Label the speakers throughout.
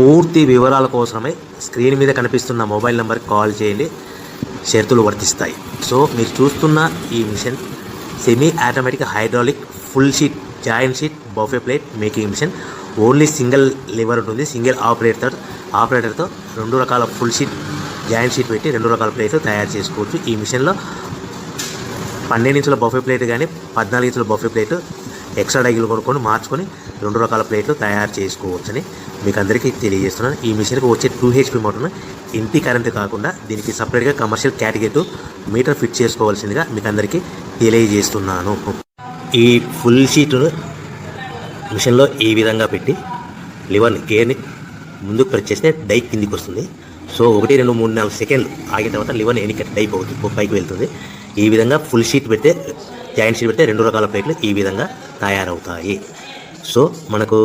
Speaker 1: పూర్తి వివరాల కోసమే స్క్రీన్ మీద కనిపిస్తున్న మొబైల్ నెంబర్కి కాల్ చేయండి, షరతులు వర్తిస్తాయి. సో మీరు చూస్తున్న ఈ machine semi automatic hydraulic full sheet joint sheet buffet plate making machine. Only single lever ఉంటుంది, సింగిల్ ఆపరేటర్తో 2 రకాల ఫుల్ షీట్ జాయింట్ షీట్ పెట్టి 2 రకాల ప్లేట్లు తయారు చేసుకోవచ్చు. ఈ మిషన్లో 12 ఇంచుల బఫే ప్లేట్ కానీ 14 ఇంచుల బఫే ప్లేట్ ఎక్స్ట్రా డైగులు కొనుక్కొని మార్చుకొని 2 రకాల ప్లేట్లు తయారు చేసుకోవచ్చని మీకు అందరికీ తెలియజేస్తున్నాను. ఈ మిషన్కి వచ్చే 2 HP మోటార్ను ఇంటి కరెంటు కాకుండా దీనికి సపరేట్గా కమర్షియల్ కేటగిరీ మీటర్ ఫిట్ చేసుకోవాల్సిందిగా మీకు అందరికీ తెలియజేస్తున్నాను. ఈ ఫుల్ షీట్ను మిషన్లో ఈ విధంగా పెట్టి లివర్ని గేర్ని ముందుకు ప్రెస్ చేస్తే డై కిందికి వస్తుంది. సో 1 2 3 4 సెకండ్లు ఆగిన తర్వాత లివర్ని ఎన్నిక డై పైకి వెళ్తుంది. ఈ విధంగా ఫుల్ షీట్ పెడితే జాయింట్ షీట్ పెడితే 2 రకాల ప్లేట్లు ఈ విధంగా తయారవుతాయి. సో మనకు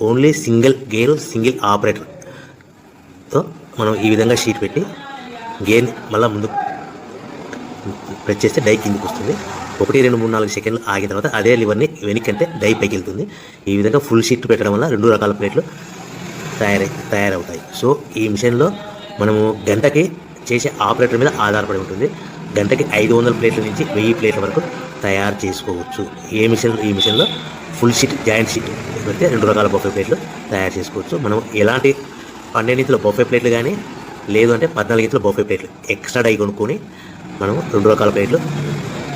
Speaker 1: ఓన్లీ సింగిల్ గేరు సింగిల్ ఆపరేటర్తో మనం ఈ విధంగా షీట్ పెట్టి గేర్ని మళ్ళీ ముందు ప్రెస్ చేస్తే డై కిందికి వస్తుంది. 1 2 3 4 సెకండ్లు ఆగిన తర్వాత అదే లివర్ని వెనక్కంటే డై పైకి వెళ్తుంది. ఈ విధంగా ఫుల్ షీట్ పెట్టడం వల్ల 2 రకాల ప్లేట్లు తయారవుతాయి. సో ఈ మిషన్లో మనము గంటకి చేసే ఆపరేటర్ మీద ఆధారపడి ఉంటుంది. గంటకి 500 ప్లేట్ల నుంచి 1000 ప్లేట్ల వరకు తయారు చేసుకోవచ్చు. ఈ మిషన్లో ఫుల్ షీట్ జాయింట్ షీట్ పెడితే 2 రకాల బఫే ప్లేట్లు తయారు చేసుకోవచ్చు. మనం ఎలాంటి 12 ఇంచుల బఫే ప్లేట్లు కానీ లేదు అంటే 14 ఇంచుల బఫే ప్లేట్లు ఎక్స్ట్రా డై కొనుక్కొని మనం 2 రకాల ప్లేట్లు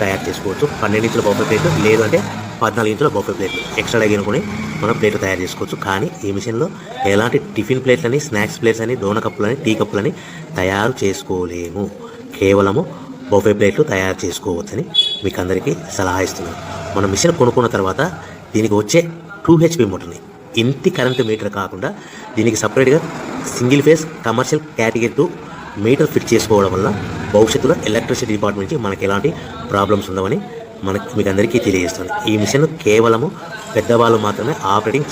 Speaker 1: తయారు చేసుకోవచ్చు. 12 ఇంచుల బఫే ప్లేట్లు లేదు అంటే 14 ఇంచుల బఫే ప్లేట్లు ఎక్స్ట్రా డై కొనుక్కొని మనం ప్లేట్లు తయారు చేసుకోవచ్చు. కానీ ఈ మిషన్లో ఎలాంటి టిఫిన్ ప్లేట్లని స్నాక్స్ ప్లేట్స్ అని డోనా కప్పులని టీ కప్పులని తయారు చేసుకోలేము. కేవలము బఫే ప్లేట్లు తయారు చేసుకోవచ్చని మీకు అందరికీ సలహా ఇస్తున్నాను. మనం మిషన్ కొనుక్కున్న తర్వాత దీనికి వచ్చే 2 HP మోటార్ని ఇంటి కరెంటు మీటర్ కాకుండా దీనికి సపరేట్గా single phase commercial category metre fit చేసుకోవడం వల్ల భవిష్యత్తులో ఎలక్ట్రిసిటీ డిపార్ట్మెంట్ నుంచి మనకి ఎలాంటి ప్రాబ్లమ్స్ ఉండవని మీకు అందరికీ తెలియజేస్తుంది. ఈ మిషన్ కేవలము పెద్దవాళ్ళు మాత్రమే ఆపరేటింగ్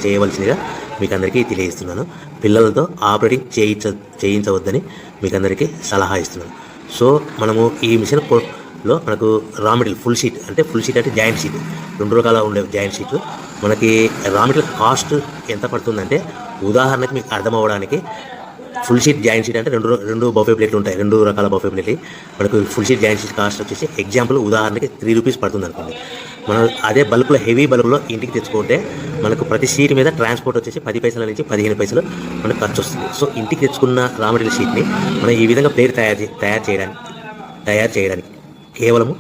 Speaker 1: చేయవలసిందిగా మీకు అందరికీ తెలియజేస్తున్నాను. పిల్లలతో ఆపరేటింగ్ చేయించవద్దని మీకు అందరికీ సలహా ఇస్తున్నాను. సో మనము ఈ మిషన్లో మనకు రా మెటీరియల్ ఫుల్ షీట్ అంటే జాయింట్ షీట్ 2 రకాల ఉండే జాయింట్ షీట్ మనకి రా మెటీరియల్ కాస్ట్ ఎంత పడుతుందంటే ఉదాహరణకి మీకు అర్థం అవ్వడానికి ఫుల్ షీట్ జాయింట్ షీట్ అంటే రెండు బఫే ప్లేట్లు ఉంటాయి, 2 రకాల బఫే ప్లేట్లు. మనకు full sheet joint sheet cost వచ్చేసి ఎగ్జాంపుల్ ఉదాహరణకి 3 రూపీస్ పడుతుంది అనుకోండి. మనం అదే బల్క్లో హెవీ బల్క్లో ఇంటికి తెచ్చుకుంటే మనకు ప్రతి షీట్ మీద ట్రాన్స్పోర్ట్ వచ్చేసి 10 పైసల నుంచి 15 పైసలు మనకు ఖర్చు వస్తుంది. సో ఇంటికి తెచ్చుకున్న రా మెటీరియల్ షీట్ని మనం ఈ విధంగా ప్లేట్ తయారు చేయడానికి కేవలము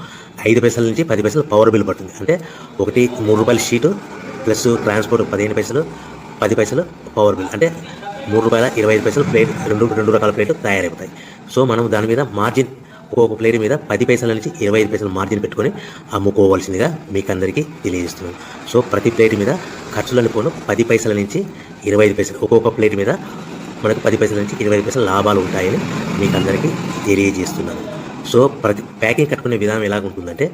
Speaker 1: 5 పైసల నుంచి 10 పైసలు పవర్ బిల్ పడుతుంది. అంటే ఒకటి 3 రూపాయల షీటు ప్లస్ ట్రాన్స్పోర్ట్ 15 పైసలు 10 పైసలు పవర్ బిల్ అంటే 3 రూపాయల 25 పైసలు ప్లేట్ 2 రకాల ప్లేట్లు తయారైపోతాయి. సో మనం దాని మీద మార్జిన్ ఒక్కొక్క ప్లేట్ మీద 10 పైసల నుంచి 25 పైసలు మార్జిన్ పెట్టుకొని అమ్ముకోవాల్సిందిగా మీకు అందరికీ తెలియజేస్తున్నాను. సో ప్రతి ప్లేట్ మీద ఖర్చులను పోను 10 పైసల నుంచి 25 పైసలు ఒక్కొక్క ప్లేట్ మీద మనకు 10 పైసల నుంచి 25 పైసలు లాభాలు ఉంటాయని మీకు అందరికీ తెలియజేస్తున్నాను. సో ప్రతి ప్యాకింగ్ కట్టుకునే విధానం ఎలాగుంటుందంటే